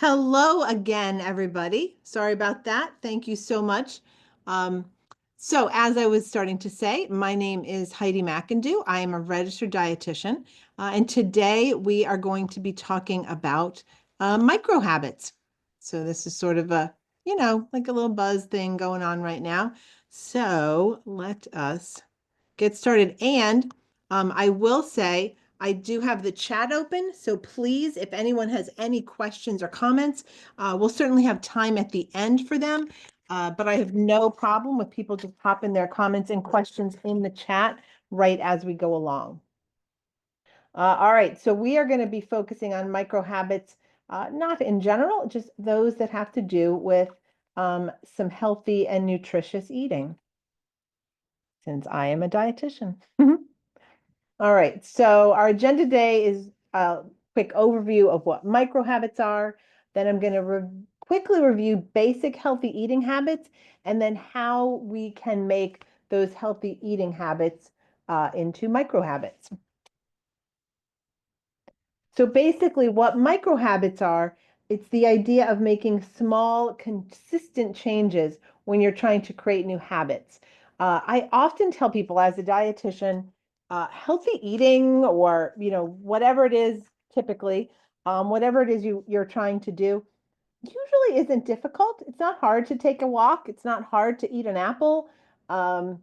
Hello again, everybody. Sorry about that. Thank you so much. Um, so, as I was starting to say, my name is Heidi McIndoe. I am a registered dietitian, and today we are going to be talking about micro habits. So, this is sort of a, like a little buzz thing going on right now. So, let us get started. And I will say, I do have the chat open. So please, if anyone has any questions or comments, we'll certainly have time at the end for them. But I have no problem with people just popping their comments and questions in the chat right as we go along. All right, so we are going to be focusing on micro habits, not in general, just those that have to do with some healthy and nutritious eating, since I am a dietitian. All right, so our agenda today is a quick overview of what micro habits are. Then I'm going to quickly review basic healthy eating habits and then how we can make those healthy eating habits into micro habits. So basically what micro habits are, it's the idea of making small, consistent changes when you're trying to create new habits. I often tell people as a dietitian, healthy eating or, whatever it is, typically, whatever it is you're trying to do, usually isn't difficult. It's not hard to take a walk. It's not hard to eat an apple. Um,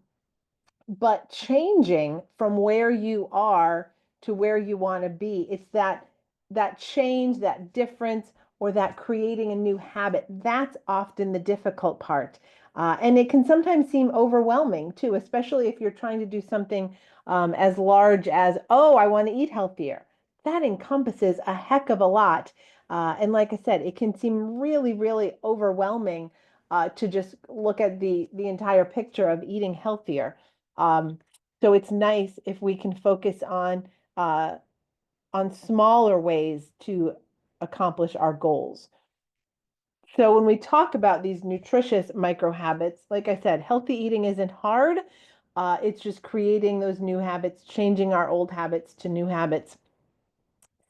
but changing from where you are to where you want to be, it's that change, that difference, or that creating a new habit. That's often the difficult part. And it can sometimes seem overwhelming too, especially if you're trying to do something as large as, oh, I want to eat healthier. That encompasses a heck of a lot. And like I said, it can seem really, really overwhelming to just look at the entire picture of eating healthier. Um, so it's nice if we can focus on smaller ways to accomplish our goals. So when we talk about these nutritious micro habits, like I said, healthy eating isn't hard. It's just creating those new habits, changing our old habits to new habits.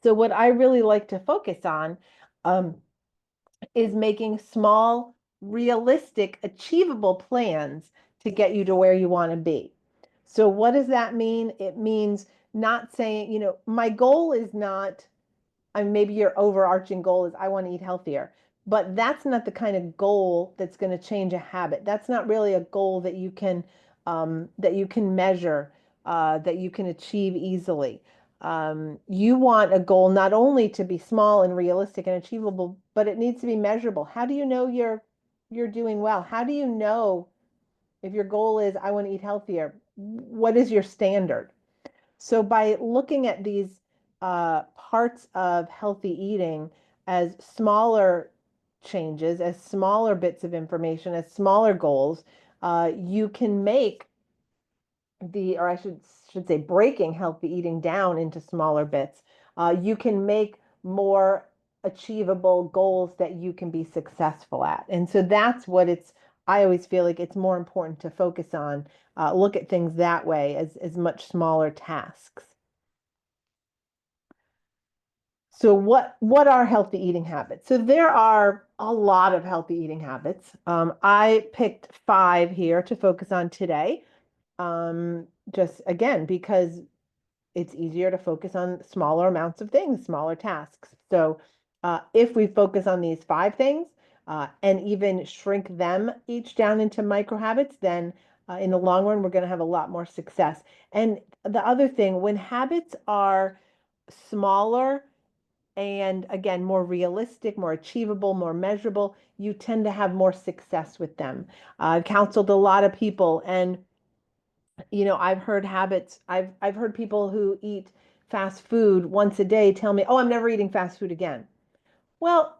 So what I really like to focus on um, is making small, realistic, achievable plans to get you to where you want to be. So, what does that mean? It means not saying, my goal is not, I mean, maybe your overarching goal is I want to eat healthier, but that's not the kind of goal that's going to change a habit. That's not really a goal that you can measure, that you can achieve easily. You want a goal not only to be small and realistic and achievable, but it needs to be measurable. How do you know you're doing well? How do you know if your goal is I want to eat healthier? What is your standard? So by looking at these parts of healthy eating as smaller changes, as smaller bits of information, as smaller goals, you can make or I should say, breaking healthy eating down into smaller bits. You can make more achievable goals that you can be successful at. And so that's what I always feel like it's more important to focus on, look at things that way as much smaller tasks. So what are healthy eating habits? So there are a lot of healthy eating habits. I picked 5 here to focus on today. Just again, because it's easier to focus on smaller amounts of things, smaller tasks. So if we focus on these 5 things and even shrink them each down into micro habits, then in the long run, we're going to have a lot more success. And the other thing, when habits are smaller and again, more realistic, more achievable, more measurable, you tend to have more success with them. I've counseled a lot of people, and I've heard I've heard people who eat fast food once a day tell me, "Oh, I'm never eating fast food again." Well,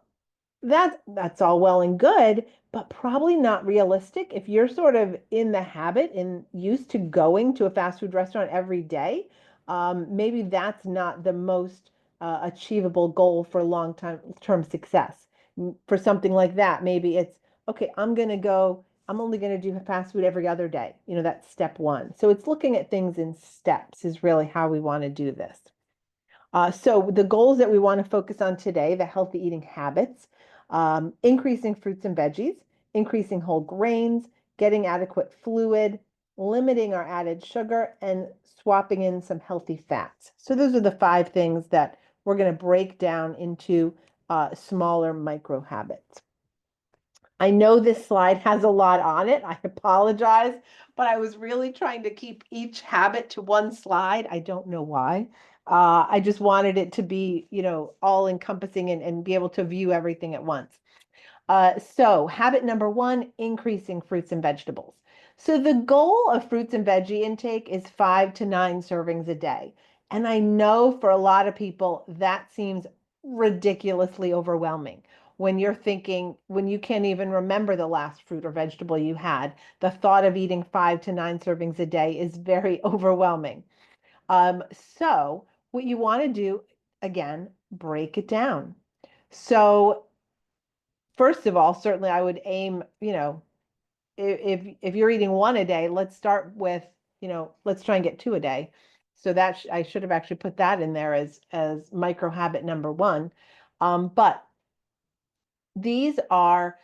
that's all well and good, but probably not realistic. If you're sort of in the habit and used to going to a fast food restaurant every day, maybe that's not the most achievable goal for long-term success. For something like that, maybe it's okay, I'm only going to do fast food every other day. That's step one. So it's looking at things in steps is really how we want to do this. So the goals that we want to focus on today, the healthy eating habits, increasing fruits and veggies, increasing whole grains, getting adequate fluid, limiting our added sugar, and swapping in some healthy fats. So those are the 5 things that we're going to break down into smaller micro habits. I know this slide has a lot on it. I apologize, but I was really trying to keep each habit to one slide. I don't know why. I just wanted it to be, all encompassing and be able to view everything at once. So habit number 1, increasing fruits and vegetables. So the goal of fruits and veggie intake is 5 to 9 servings a day. And I know for a lot of people that seems ridiculously overwhelming. When you're thinking, when you can't even remember the last fruit or vegetable you had, the thought of eating 5 to 9 servings a day is very overwhelming. So what you want to do, again, break it down. So first of all, certainly I would aim, if you're eating 1 a day, let's start with, let's try and get 2 a day. So that I should have actually put that in there as micro habit number 1. But these are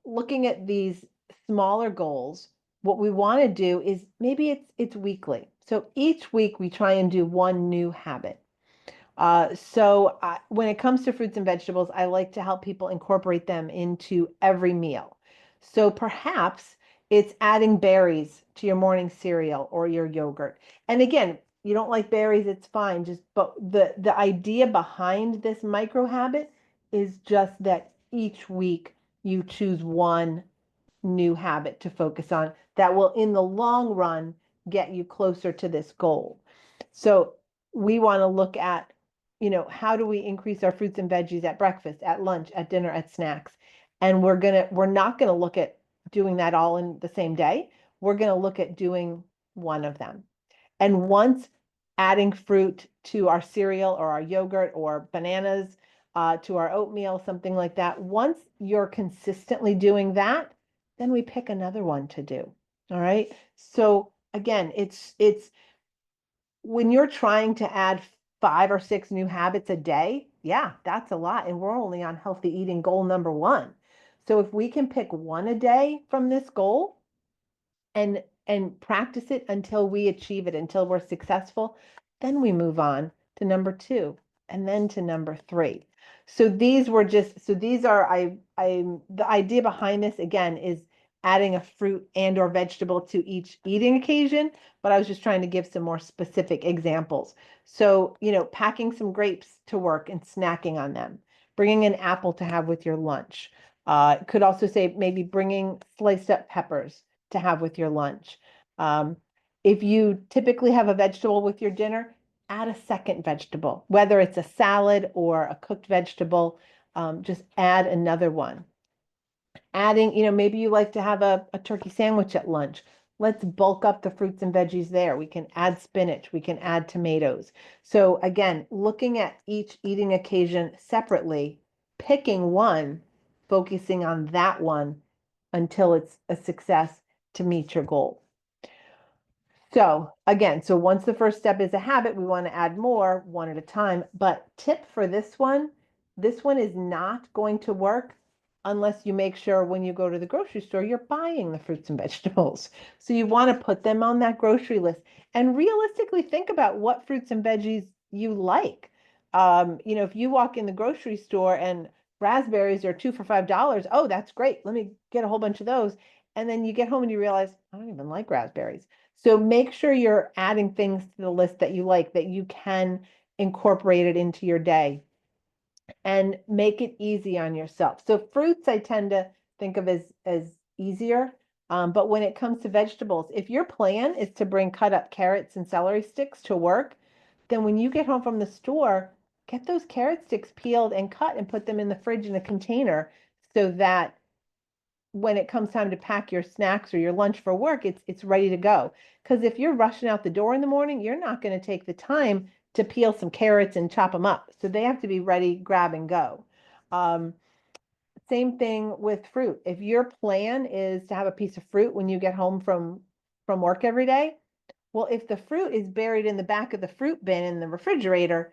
looking at these smaller goals. What we want to do is maybe it's weekly. So each week we try and do 1 new habit. When it comes to fruits and vegetables, I like to help people incorporate them into every meal. So perhaps it's adding berries to your morning cereal or your yogurt. And again, you don't like berries, it's fine. But the idea behind this micro habit is just that each week you choose 1 new habit to focus on that will, in the long run, get you closer to this goal. So we want to look at, how do we increase our fruits and veggies at breakfast, at lunch, at dinner, at snacks? And we're not going to look at doing that all in the same day. We're going to look at doing 1 of them. And once adding fruit to our cereal or our yogurt or bananas to our oatmeal, something like that, once you're consistently doing that, then we pick another one to do. All right. So again, it's when you're trying to add 5 or 6 new habits a day, yeah, that's a lot. And we're only on healthy eating goal number 1. So if we can pick 1 a day from this goal and practice it until we achieve it, until we're successful, then we move on to number 2 and then to number 3. So these are the idea behind this again is adding a fruit and or vegetable to each eating occasion, but I was just trying to give some more specific examples. So, packing some grapes to work and snacking on them, bringing an apple to have with your lunch. Could also say maybe bringing sliced up peppers to have with your lunch. Um, if you typically have a vegetable with your dinner, add a second vegetable, whether it's a salad or a cooked vegetable, just add another one. Adding, maybe you like to have a turkey sandwich at lunch. Let's bulk up the fruits and veggies there. We can add spinach, we can add tomatoes. So again, looking at each eating occasion separately, picking 1, focusing on that one until it's a success to meet your goal. So again, once the first step is a habit, we want to add more 1 at a time. But tip for this one is not going to work unless you make sure when you go to the grocery store, you're buying the fruits and vegetables. So you want to put them on that grocery list and realistically think about what fruits and veggies you like. If you walk in the grocery store and raspberries are 2 for $5, oh, that's great. Let me get a whole bunch of those. And then you get home and you realize, I don't even like raspberries. So make sure you're adding things to the list that you like, that you can incorporate it into your day and make it easy on yourself. So fruits I tend to think of as easier. But when it comes to vegetables, if your plan is to bring cut up carrots and celery sticks to work, then when you get home from the store, get those carrot sticks peeled and cut and put them in the fridge in a container so that when it comes time to pack your snacks or your lunch for work, it's ready to go. Because if you're rushing out the door in the morning, you're not going to take the time to peel some carrots and chop them up. So they have to be ready, grab and go. Um, Same thing with fruit. If your plan is to have a piece of fruit when you get home from work every day, well, if the fruit is buried in the back of the fruit bin in the refrigerator,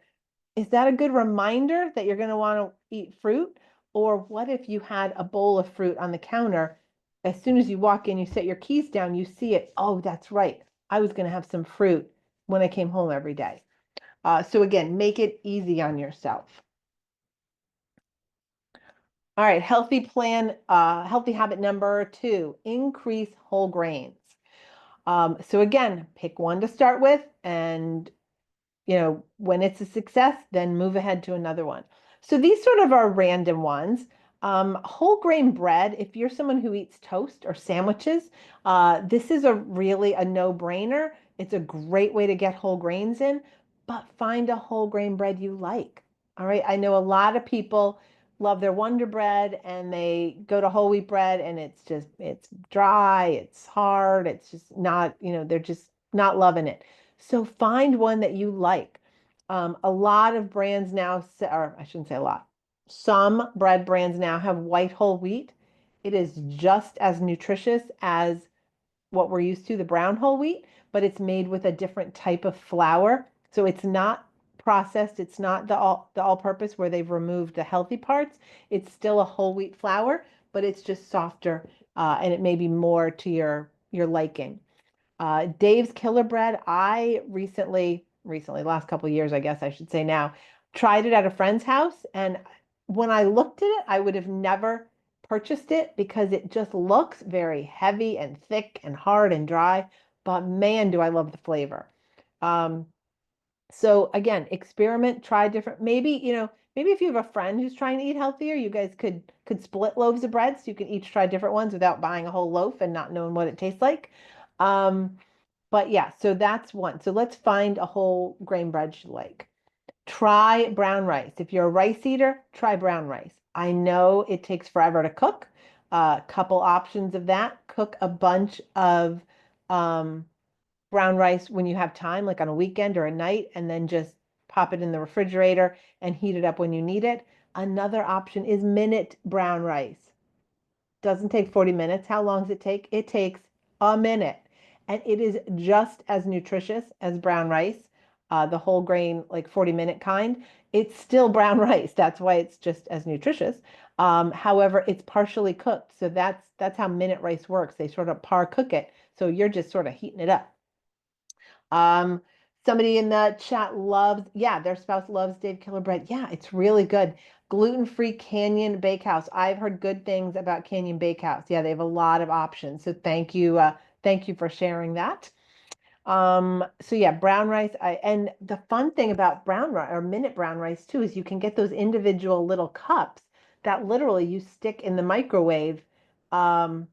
is that a good reminder that you're going to want to eat fruit? Or what if you had a bowl of fruit on the counter? As soon as you walk in, you set your keys down, you see it. Oh, that's right. I was going to have some fruit when I came home every day. So again, make it easy on yourself. All right, healthy habit number 2, increase whole grains. So again, pick one to start with, and when it's a success, then move ahead to another one. So these sort of are random ones. Whole grain bread, if you're someone who eats toast or sandwiches, this is really a no-brainer. It's a great way to get whole grains in, but find a whole grain bread you like. All right. I know a lot of people love their Wonder Bread and they go to whole wheat bread and it's dry, it's hard, it's just not, they're just not loving it. So find one that you like. A lot of brands now, or I shouldn't say a lot, some bread brands now have white whole wheat. It is just as nutritious as what we're used to, the brown whole wheat, but it's made with a different type of flour. So it's not processed. It's not the all-purpose where they've removed the healthy parts. It's still a whole wheat flour, but it's just softer, and it may be more to your liking. Dave's Killer Bread, I recently, last couple of years, I guess I should say now, tried it at a friend's house. And when I looked at it, I would have never purchased it because it just looks very heavy and thick and hard and dry. But man, do I love the flavor. Um, so again, experiment, try different, maybe if you have a friend who's trying to eat healthier, you guys could split loaves of bread so you can each try different ones without buying a whole loaf and not knowing what it tastes like. Um, but yeah, so that's one. So let's find a whole grain bread you like. Try brown rice. If you're a rice eater, try brown rice. I know it takes forever to cook. A couple options of that. Cook a bunch of um, brown rice when you have time, like on a weekend or a night, and then just pop it in the refrigerator and heat it up when you need it. Another option is minute brown rice. Doesn't take 40 minutes. How long does it take? It takes a minute. And it is just as nutritious as brown rice, the whole grain, like 40-minute kind. It's still brown rice. That's why it's just as nutritious. However, it's partially cooked. So that's how minute rice works. They sort of par cook it. So you're just sort of heating it up. Um, Somebody in the chat loves, yeah, their spouse loves Dave Killer Bread. Yeah, it's really good. Gluten-free Canyon Bakehouse. I've heard good things about Canyon Bakehouse. Yeah, they have a lot of options. So thank you for sharing that. So yeah, brown rice. And the fun thing about brown rice or minute brown rice too is you can get those individual little cups that literally you stick in the microwave. Um,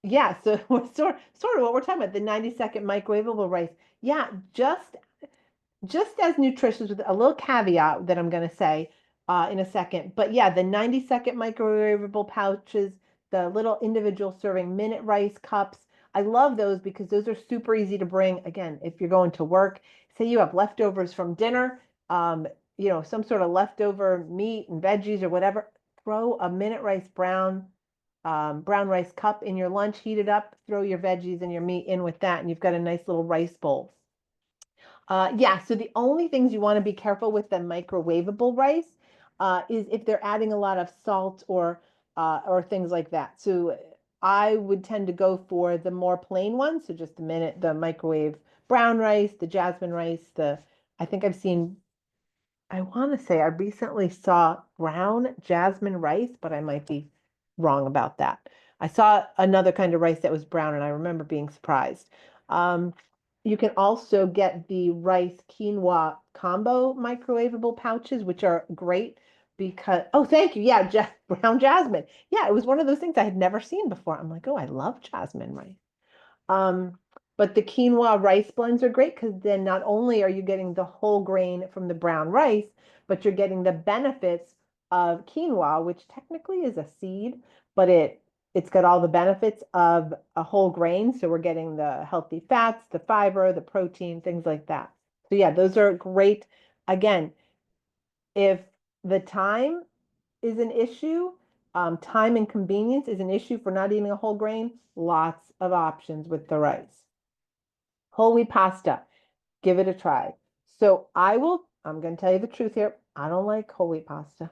yeah, so we're sort of what we're talking about, the 90-second microwavable rice. Yeah, just as nutritious with a little caveat that I'm going to say in a second. But yeah, the 90-second microwavable pouches, the little individual serving minute rice cups. I love those because those are super easy to bring. Again, if you're going to work, say you have leftovers from dinner, some sort of leftover meat and veggies or whatever, throw a minute rice brown rice cup in your lunch, heat it up, throw your veggies and your meat in with that, and you've got a nice little rice bowl. Yeah, so the only things you want to be careful with the microwavable rice is if they're adding a lot of salt or things like that. So I would tend to go for the more plain ones. So just the microwave brown rice, the jasmine rice, I think I want to say I recently saw brown jasmine rice, but I might be wrong about that. I saw another kind of rice that was brown, and I remember being surprised. Um, you can also get the rice quinoa combo microwavable pouches, which are great because, oh, thank you. Yeah, brown jasmine. Yeah, it was one of those things I had never seen before. I'm like, oh, I love jasmine rice. Um, but the quinoa rice blends are great because then not only are you getting the whole grain from the brown rice, but you're getting the benefits of quinoa, which technically is a seed, but it's got all the benefits of a whole grain. So we're getting the healthy fats, the fiber, the protein, things like that. So yeah, those are great. Again, if the time is an issue, time and convenience is an issue for not eating a whole grain, lots of options with the rice. Whole wheat pasta, give it a try. So I will I'm going to tell you the truth here. I don't like whole wheat pasta.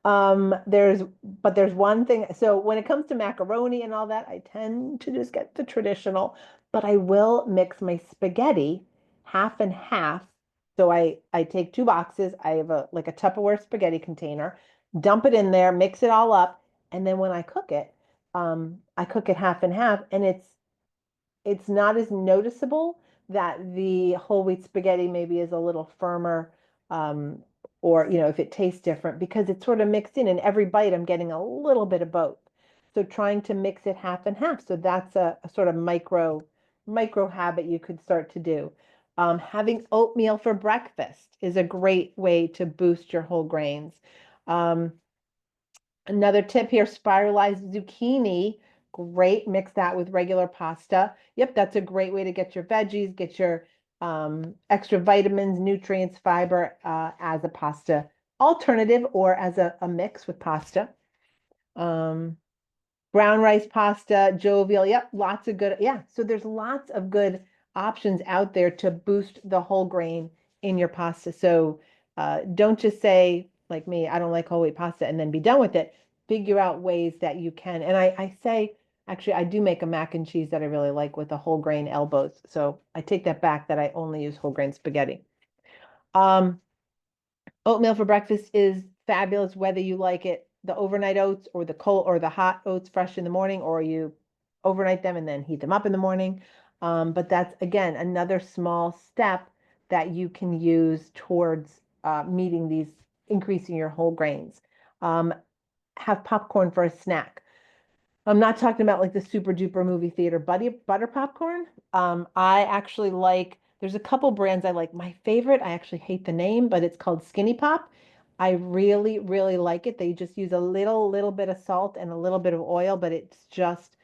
But there's one thing. So when it comes to macaroni and all that, I tend to just get the traditional, but I will mix my spaghetti half and half. So I take 2 boxes. I have like a Tupperware spaghetti container, dump it in there, mix it all up, and then when I cook it half and half, and it's not as noticeable that the whole wheat spaghetti maybe is a little firmer, um, or if it tastes different because it's sort of mixed in, and every bite I'm getting a little bit of both. So trying to mix it half and half. So that's a sort of micro habit you could start to do. Having oatmeal for breakfast is a great way to boost your whole grains. Um, Another tip here, spiralized zucchini. Great. Mix that with regular pasta. Yep, that's a great way to get your veggies, get your extra vitamins, nutrients, fiber as a pasta alternative or as a mix with pasta. Um, Brown rice pasta, jovial. Yep, lots of good. Yeah, so there's lots of good options out there to boost the whole grain in your pasta. So don't just say, like me, I don't like whole wheat pasta and then be done with it. Figure out ways that you can. And I say, actually, I do make a mac and cheese that I really like with the whole grain elbows. So I take that back that I only use whole grain spaghetti. Um, Oatmeal for breakfast is fabulous, whether you like it the overnight oats or the cold or the hot oats fresh in the morning, or you overnight them and then heat them up in the morning. But that's again another small step that you can use towards meeting these, increasing your whole grains. Um, have popcorn for a snack. I'm not talking about like the super duper movie theater butter popcorn. I actually like, there's a couple brands I like. My favorite, I actually hate the name, but it's called Skinny Pop. I really, really like it. They just use a little bit of salt and a little bit of oil, but it's just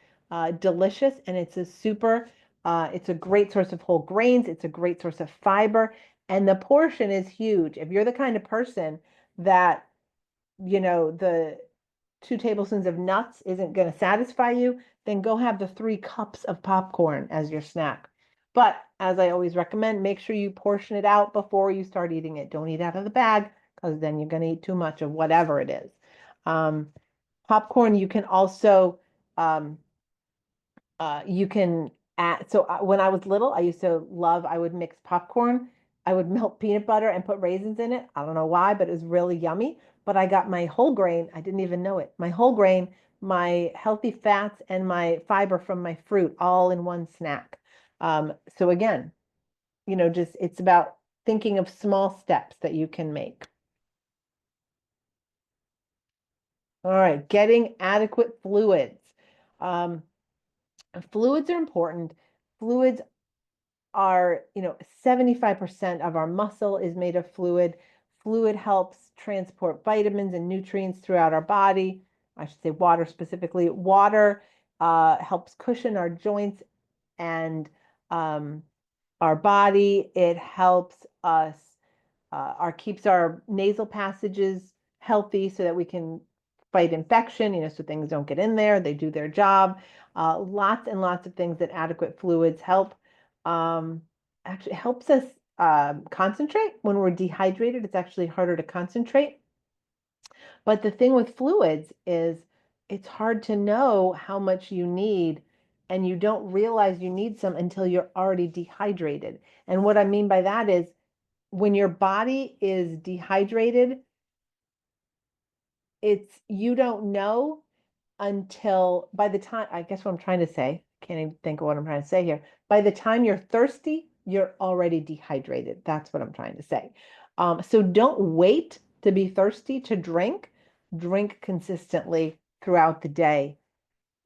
delicious. And it's a great source of whole grains. It's a great source of fiber. And the portion is huge. If you're the kind of person that, the 2 tablespoons of nuts isn't going to satisfy you, then go have the 3 cups of popcorn as your snack. But as I always recommend, make sure you portion it out before you start eating it. Don't eat out of the bag because then you're going to eat too much of whatever it is. Um, Popcorn, you can also um, you can add, so when I was little, I would mix popcorn. I would melt peanut butter and put raisins in it. I don't know why, but it was really yummy. But I got my whole grain, I didn't even know it. My whole grain, my healthy fats, and my fiber from my fruit all in one snack. So again, just it's about thinking of small steps that you can make. All right, getting adequate fluids. Um, Fluids are important. Fluids are, 75% of our muscle is made of fluid. Fluid helps transport vitamins and nutrients throughout our body. I should say water specifically. Water helps cushion our joints and um, our body. It helps us, keeps our nasal passages healthy so that we can fight infection, so things don't get in there. They do their job. Lots and lots of things that adequate fluids help. Um, Actually helps us concentrate. When we're dehydrated, it's actually harder to concentrate. But the thing with fluids is it's hard to know how much you need, and you don't realize you need some until you're already dehydrated. And what I mean by that is when your body is dehydrated, you don't know until, by the time, I guess what I'm trying to say, can't even think of what I'm trying to say here. By the time you're thirsty, you're already dehydrated. That's what I'm trying to say. So don't wait to be thirsty to drink. Drink consistently throughout the day.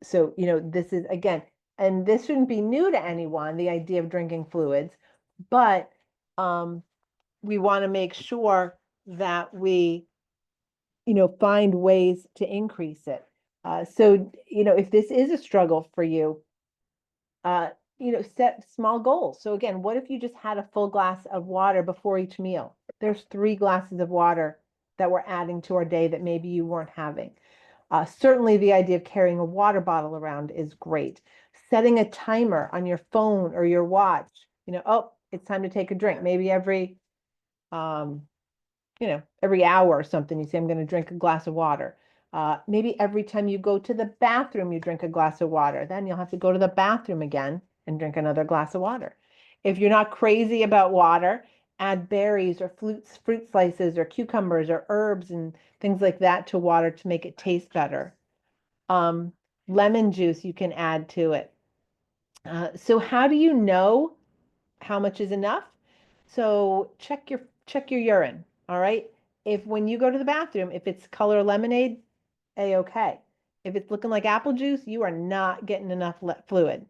So, this is again, and this shouldn't be new to anyone, the idea of drinking fluids, but we want to make sure that we find ways to increase it. So, if this is a struggle for you, uh, set small goals. So again, what if you just had a full glass of water before each meal? There's 3 glasses of water that we're adding to our day that maybe you weren't having. Certainly the idea of carrying a water bottle around is great. Setting a timer on your phone or your watch, oh, it's time to take a drink. Maybe every every hour or something, you say, I'm going to drink a glass of water. Maybe every time you go to the bathroom, you drink a glass of water. Then you'll have to go to the bathroom again and drink another glass of water. If you're not crazy about water, add berries or fruit slices or cucumbers or herbs and things like that to water to make it taste better. Um, Lemon juice you can add to it. So how do you know how much is enough? So check your urine. All right. If when you go to the bathroom, if it's color lemonade, a-okay. If it's looking like apple juice, you are not getting enough fluid.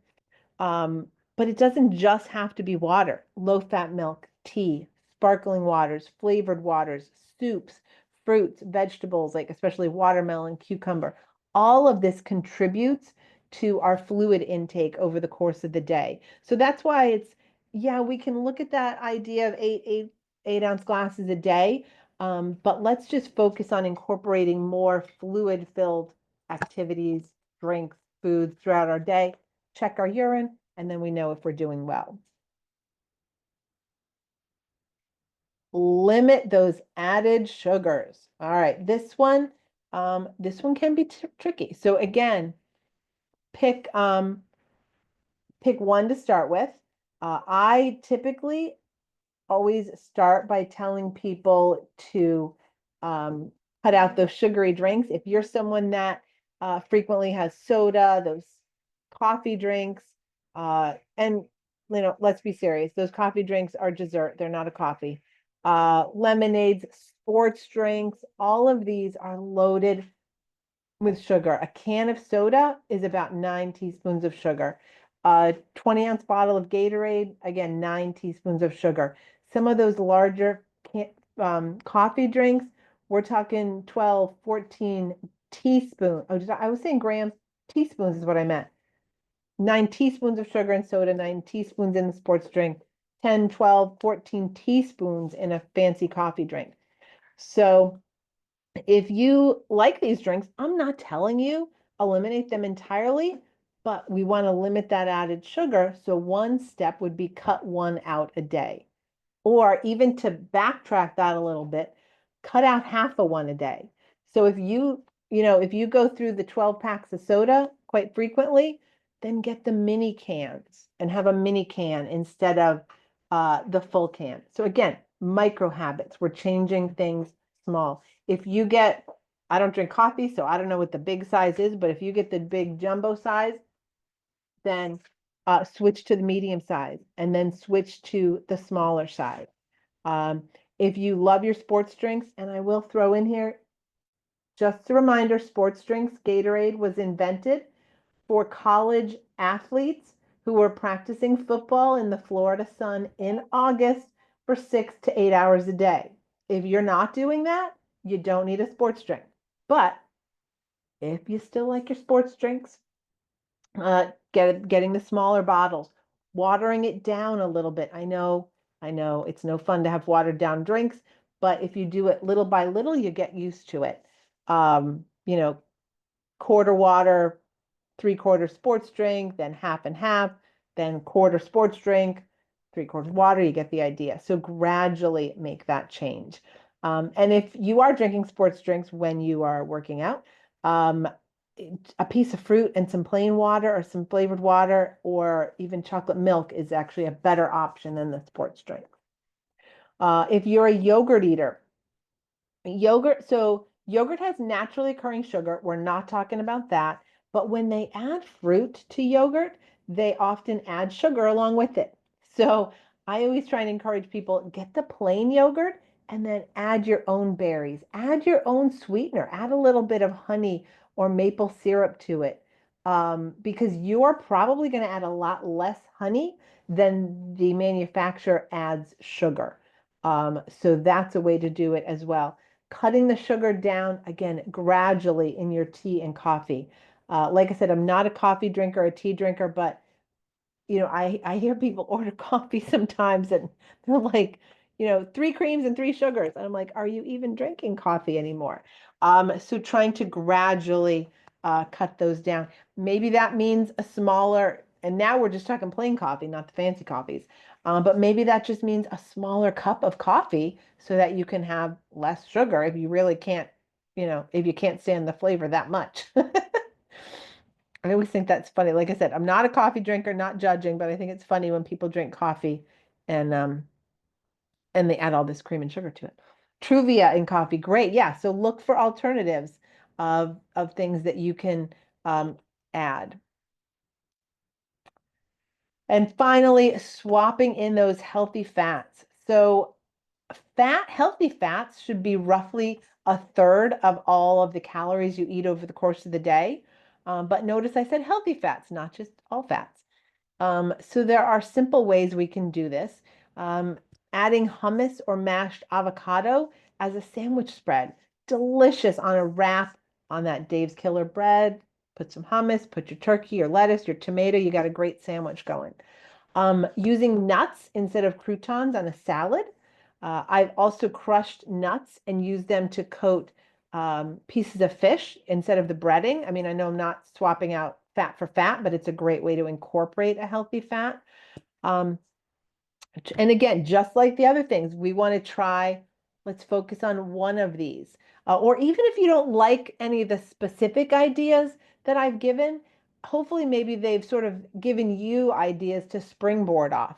But it doesn't just have to be water. Low-fat milk, tea, sparkling waters, flavored waters, soups, fruits, vegetables, like especially watermelon, cucumber. All of this contributes to our fluid intake over the course of the day. So that's why yeah, we can look at that idea of 8 ounce glasses a day, but let's just focus on incorporating more fluid-filled activities, drinks, foods throughout our day. Check our urine, and then we know if we're doing well. Limit those added sugars. All right, this one can be tricky. So again, pick one to start with. I typically always start by telling people to cut out those sugary drinks. If you're someone that frequently has soda, those coffee drinks, and let's be serious, those coffee drinks are dessert. They're not a coffee. Lemonades, sports drinks, all of these are loaded with sugar. A can of soda is about 9 teaspoons of sugar. A 20-ounce bottle of Gatorade, again, 9 teaspoons of sugar. Some of those larger coffee drinks, we're talking 12, 14 teaspoons. Oh, I was saying grams. Teaspoons is what I meant. 9 teaspoons of sugar in soda, 9 teaspoons in the sports drink, 10, 12, 14 teaspoons in a fancy coffee drink. So if you like these drinks, I'm not telling you eliminate them entirely, but we want to limit that added sugar. So one step would be cut one out a day. Or even to backtrack that a little bit, cut out half of one a day. So if you go through the 12 packs of soda quite frequently, then get the mini cans and have a mini can instead of the full can. So again, micro habits. We're changing things small. I don't drink coffee, so I don't know what the big size is, but if you get the big jumbo size, then switch to the medium size and then switch to the smaller size. Um, if you love your sports drinks, and I will throw in here, just a reminder, sports drinks, Gatorade was invented for college athletes who were practicing football in the Florida sun in August for 6 to 8 hours a day. If you're not doing that, you don't need a sports drink. But if you still like your sports drinks, getting the smaller bottles, watering it down a little bit. I know it's no fun to have watered down drinks, but if you do it little by little, you get used to it. Um, you know, quarter water, 3/4 sports drink, then half and half, then quarter sports drink, 3/4 water, you get the idea. So gradually make that change. And if you are drinking sports drinks when you are working out, um, a piece of fruit and some plain water or some flavored water or even chocolate milk is actually a better option than the sports drink. If you're a yogurt eater, yogurt has naturally occurring sugar. We're not talking about that. But when they add fruit to yogurt, they often add sugar along with it. So I always try and encourage people, get the plain yogurt and then add your own berries, add your own sweetener, add a little bit of honey or maple syrup to it. Because you're probably going to add a lot less honey than the manufacturer adds sugar. So that's a way to do it as well. Cutting the sugar down again gradually in your tea and coffee. Like I said, I'm not a coffee drinker, a tea drinker, but I hear people order coffee sometimes and they're like, 3 creams and 3 sugars. And I'm like, are you even drinking coffee anymore? So trying to gradually cut those down. Maybe that means a smaller, and now we're just talking plain coffee, not the fancy coffees. But maybe that just means a smaller cup of coffee so that you can have less sugar if you really can't, if you can't stand the flavor that much. I always think that's funny. Like I said, I'm not a coffee drinker, not judging, but I think it's funny when people drink coffee and and they add all this cream and sugar to it. Truvia in coffee, great. Yeah, so look for alternatives of things that you can add. And finally, swapping in those healthy fats. So healthy fats should be roughly a third of all of the calories you eat over the course of the day. But notice I said healthy fats, not just all fats. So there are simple ways we can do this. Um, Adding hummus or mashed avocado as a sandwich spread. Delicious on a wrap on that Dave's Killer bread. Put some hummus, put your turkey, your lettuce, your tomato. You got a great sandwich going. Using nuts instead of croutons on a salad. I've also crushed nuts and used them to coat pieces of fish instead of the breading. I mean, I know I'm not swapping out fat for fat, but it's a great way to incorporate a healthy fat. Um, and again, just like the other things, we want to try, let's focus on one of these. Or even if you don't like any of the specific ideas that I've given, hopefully maybe they've sort of given you ideas to springboard off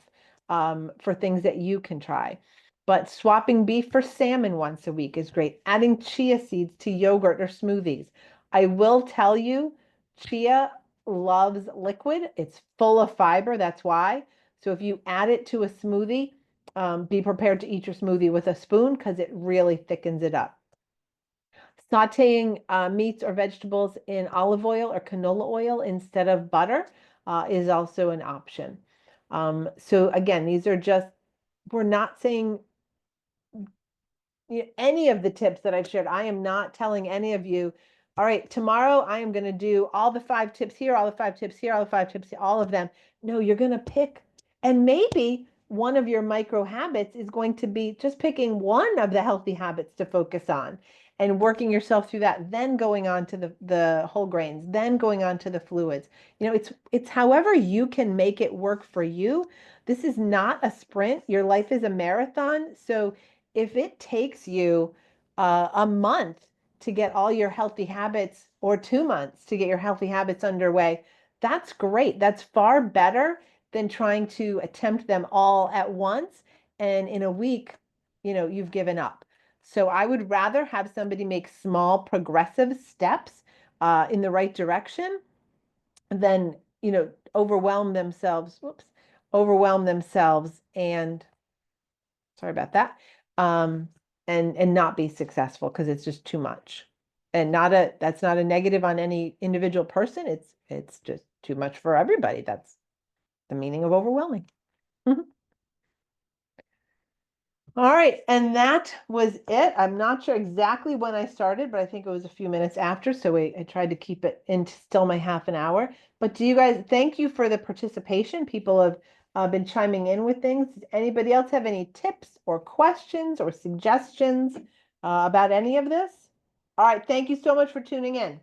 for things that you can try. But swapping beef for salmon once a week is great. Adding chia seeds to yogurt or smoothies. I will tell you, chia loves liquid. It's full of fiber, that's why. So if you add it to a smoothie, be prepared to eat your smoothie with a spoon because it really thickens it up. Sauteing meats or vegetables in olive oil or canola oil instead of butter is also an option. So again, these are just, we're not saying any of the tips that I've shared. I am not telling any of you, all right, tomorrow I am going to do all the 5 tips here, all the 5 tips here, all the 5 tips, all of them. No, you're going to pick, and maybe one of your micro habits is going to be just picking one of the healthy habits to focus on and working yourself through that, then going on to the whole grains, then going on to the fluids. It's however you can make it work for you. This is not a sprint. Your life is a marathon. So if it takes you a month to get all your healthy habits or 2 months to get your healthy habits underway, that's great. That's far better than trying to attempt them all at once. And in a week, you've given up. So I would rather have somebody make small progressive steps in the right direction than, overwhelm themselves. Whoops, overwhelm themselves and sorry about that, um, and not be successful because it's just too much. And that's not a negative on any individual person. It's just too much for everybody. That's the meaning of overwhelming. All right, and that was it. I'm not sure exactly when I started, but I think it was a few minutes after. So I tried to keep it in still my half an hour. But do you guys, thank you for the participation. People have been chiming in with things. Does anybody else have any tips or questions or suggestions about any of this? All right, thank you so much for tuning in.